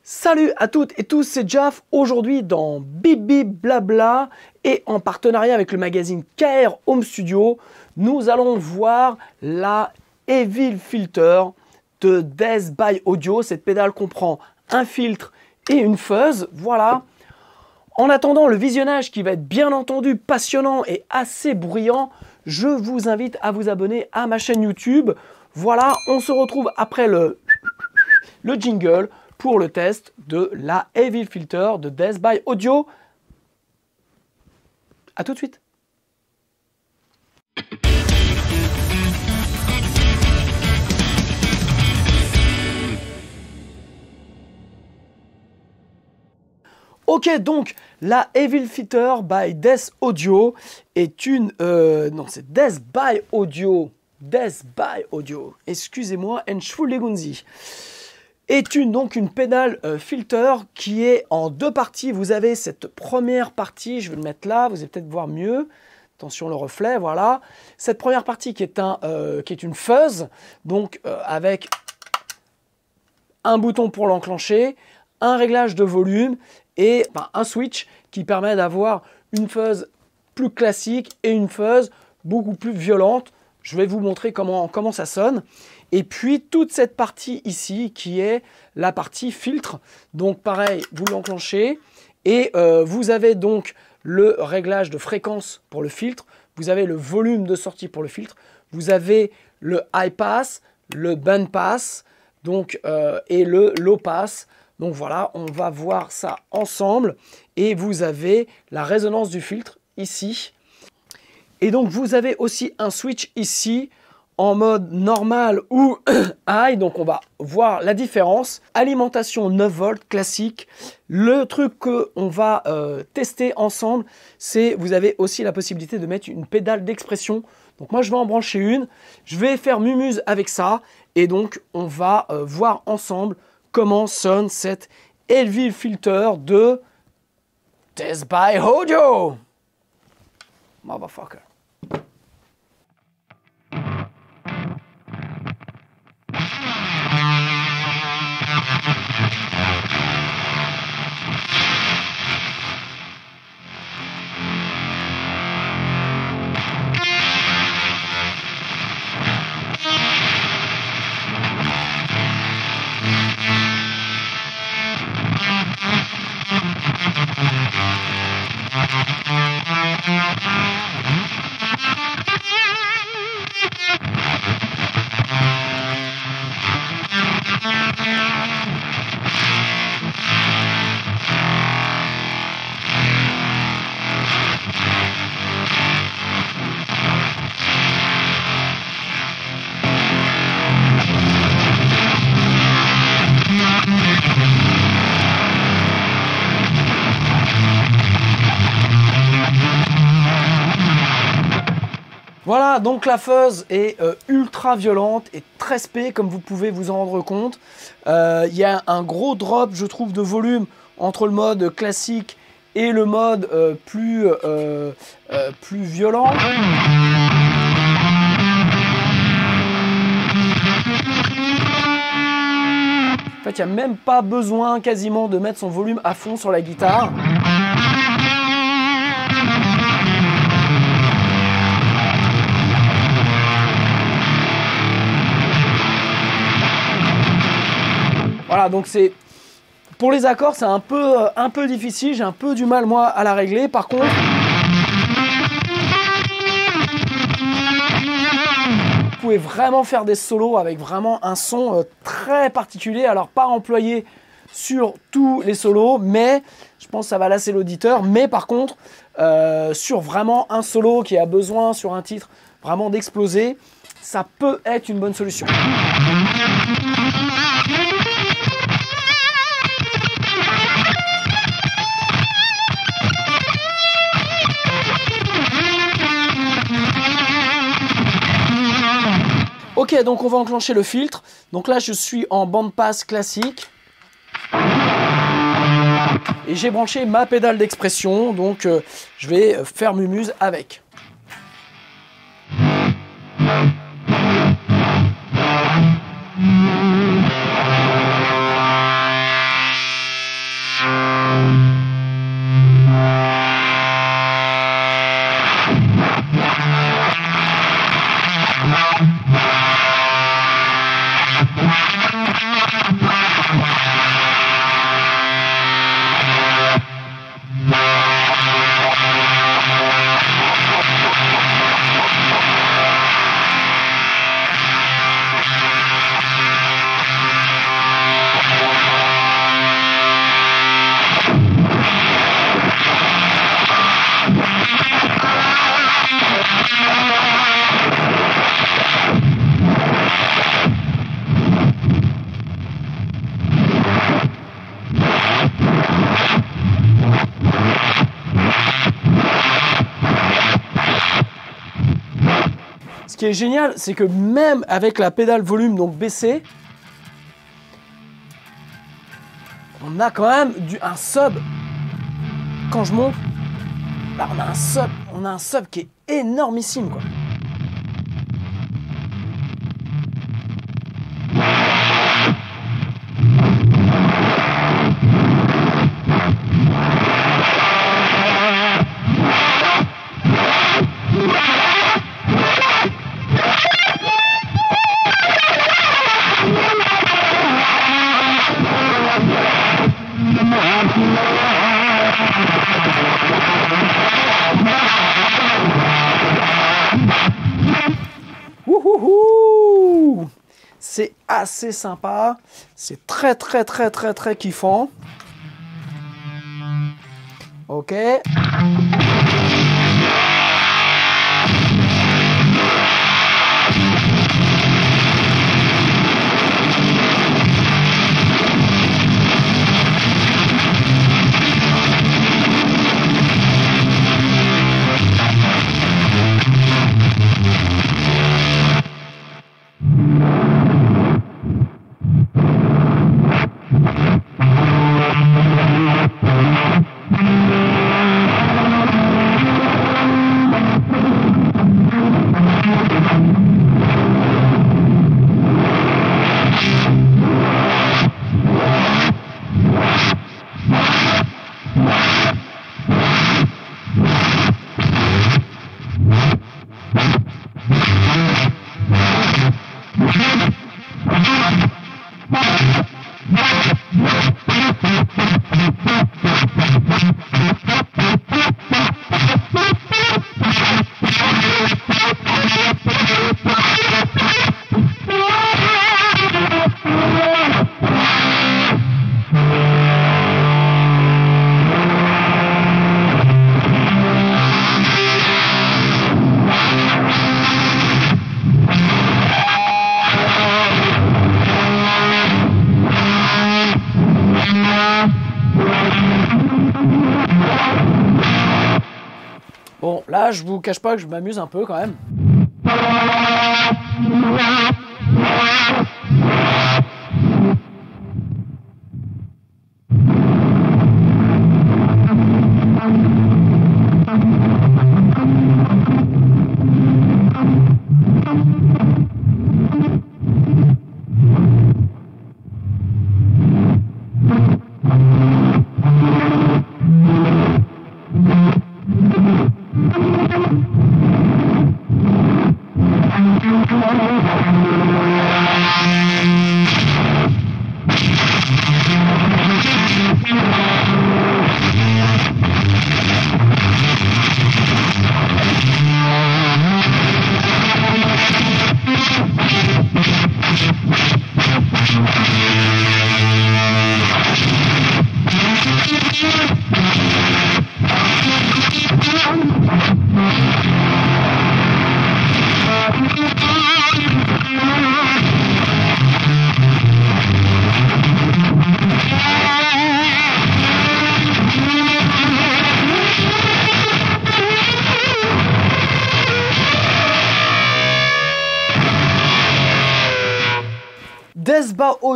Salut à toutes et tous, c'est Jaf. Aujourd'hui dans Bibi Blabla et en partenariat avec le magazine KR Home Studio, nous allons voir la Evil Filter de Death by Audio. Cette pédale comprend un filtre et une fuzz. Voilà. En attendant le visionnage qui va être bien entendu passionnant et assez bruyant, je vous invite à vous abonner à ma chaîne YouTube. Voilà, on se retrouve après le jingle pour le test de la Evil Filter de Death by Audio. A tout de suite. Ok, donc la Evil Filter by Death Audio est une... non, c'est Death by Audio. Death by Audio. Excusez-moi, Entschuldigung. Est donc une pédale filter qui est en deux parties. Vous avez cette première partie, je vais le mettre là, vous allez peut-être voir mieux. Attention le reflet, voilà. Cette première partie qui est une fuzz, donc avec un bouton pour l'enclencher, un réglage de volume et un switch qui permet d'avoir une fuzz plus classique et une fuzz beaucoup plus violente. Je vais vous montrer comment ça sonne. Et puis toute cette partie ici qui est la partie filtre. Donc pareil, vous l'enclenchez et vous avez donc le réglage de fréquence pour le filtre. Vous avez le volume de sortie pour le filtre. Vous avez le high pass, le band pass donc, et le low pass. Donc voilà, on va voir ça ensemble. Et vous avez la résonance du filtre ici. Et donc vous avez aussi un switch ici en mode normal ou high, donc on va voir la différence. Alimentation 9 volts classique. Le truc qu'on va tester ensemble, c'est vous avez aussi la possibilité de mettre une pédale d'expression. Donc moi je vais en brancher une, je vais faire mumuse avec ça et donc on va voir ensemble comment sonne cette Evil Filter de Death by Audio. Motherfucker. Voilà, donc la fuzz est ultra violente et très spé, comme vous pouvez vous en rendre compte. Il y a un gros drop, je trouve, de volume entre le mode classique et le mode plus violent. En fait, il n'y a même pas besoin quasiment de mettre son volume à fond sur la guitare. Voilà, donc c'est pour les accords, c'est un peu difficile. J'ai un peu du mal moi à la régler. Par contre, vous pouvez vraiment faire des solos avec vraiment un son très particulier. Alors pas employé sur tous les solos, mais je pense que ça va lasser l'auditeur. Mais par contre, sur vraiment un solo qui a besoin sur un titre vraiment d'exploser, ça peut être une bonne solution. Ok, donc on va enclencher le filtre. Donc là, je suis en band pass classique. Et j'ai branché ma pédale d'expression. Donc, je vais faire mumuse avec. Ce qui est génial, c'est que même avec la pédale volume donc baissée, on a quand même un sub. Quand je monte, là on a un sub qui est énormissime quoi. C'est assez sympa, c'est très kiffant. Ok. Bon, là, je vous cache pas que je m'amuse un peu quand même.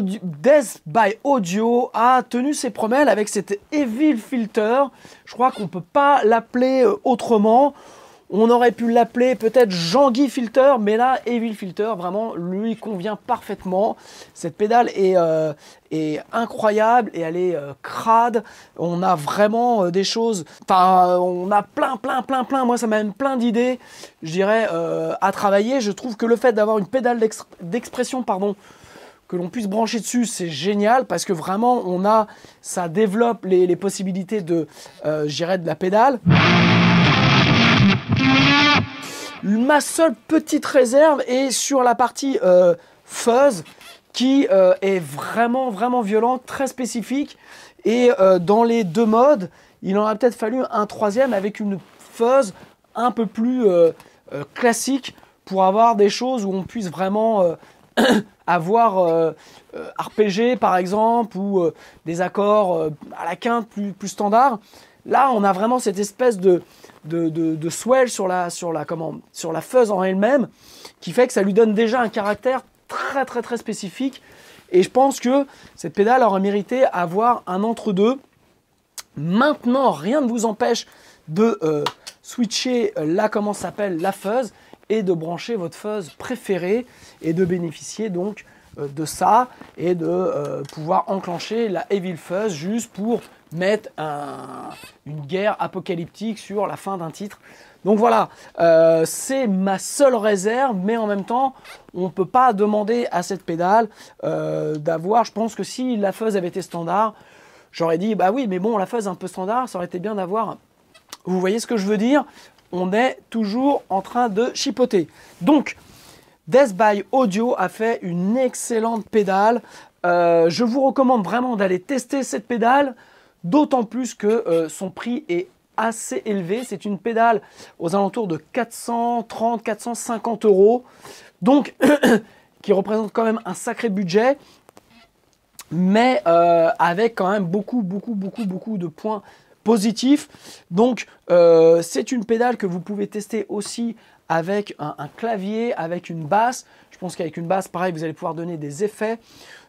Death by Audio a tenu ses promesses avec cet Evil Filter. Je crois qu'on ne peut pas l'appeler autrement. On aurait pu l'appeler peut-être Jean-Guy Filter, mais là, Evil Filter, vraiment, lui convient parfaitement. Cette pédale est incroyable et elle est crade. On a vraiment des choses... Enfin, on a plein. Moi, ça m'a même plein d'idées, je dirais, à travailler. Je trouve que le fait d'avoir une pédale d'expression, que l'on puisse brancher dessus, c'est génial parce que vraiment, ça développe les possibilités de la pédale. Ma seule petite réserve est sur la partie fuzz qui est vraiment violente, très spécifique. Et dans les deux modes, il en a peut-être fallu un troisième avec une fuzz un peu plus classique pour avoir des choses où on puisse vraiment... avoir arpégé par exemple ou des accords à la quinte plus standard. Là, on a vraiment cette espèce de swell sur la fuzz en elle-même qui fait que ça lui donne déjà un caractère très très très spécifique. Et je pense que cette pédale aurait mérité avoir un entre-deux. Maintenant, rien ne vous empêche de switcher la, comment ça s'appelle, la fuzz et de brancher votre fuzz préférée et de bénéficier donc de ça et de pouvoir enclencher la Evil Fuzz juste pour mettre une guerre apocalyptique sur la fin d'un titre. Donc voilà, c'est ma seule réserve, mais en même temps, on ne peut pas demander à cette pédale d'avoir, je pense que si la fuzz avait été standard, j'aurais dit, bah oui, mais bon, la fuzz un peu standard, ça aurait été bien d'avoir... Vous voyez ce que je veux dire? On est toujours en train de chipoter. Donc, Death by Audio a fait une excellente pédale. Je vous recommande vraiment d'aller tester cette pédale, d'autant plus que son prix est assez élevé. C'est une pédale aux alentours de 430-450 €. Donc, qui représente quand même un sacré budget, mais avec quand même beaucoup de points positifs. Donc, c'est une pédale que vous pouvez tester aussi avec un clavier, avec une basse. Je pense qu'avec une basse, pareil, vous allez pouvoir donner des effets.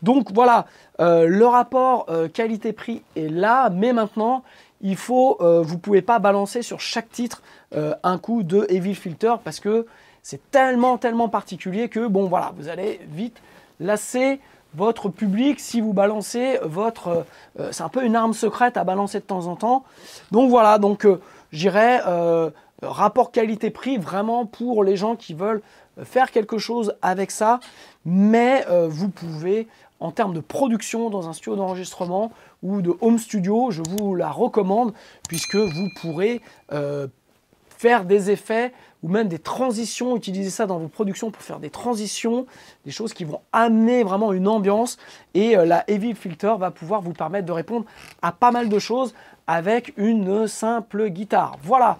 Donc voilà, le rapport qualité-prix est là, mais maintenant, il faut, vous ne pouvez pas balancer sur chaque titre un coup de Evil Filter parce que c'est tellement particulier que, bon voilà, vous allez vite lasser votre public si vous balancez votre... c'est un peu une arme secrète à balancer de temps en temps. Donc voilà, donc j'irais rapport qualité-prix vraiment pour les gens qui veulent faire quelque chose avec ça. Mais vous pouvez, en termes de production dans un studio d'enregistrement ou de home studio, je vous la recommande puisque vous pourrez faire des effets ou même des transitions, utiliser ça dans vos productions pour faire des transitions, des choses qui vont amener vraiment une ambiance. Et la Evil Filter va pouvoir vous permettre de répondre à pas mal de choses avec une simple guitare. Voilà,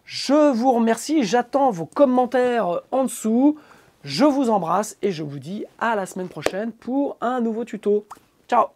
je vous remercie, j'attends vos commentaires en dessous. Je vous embrasse et je vous dis à la semaine prochaine pour un nouveau tuto. Ciao!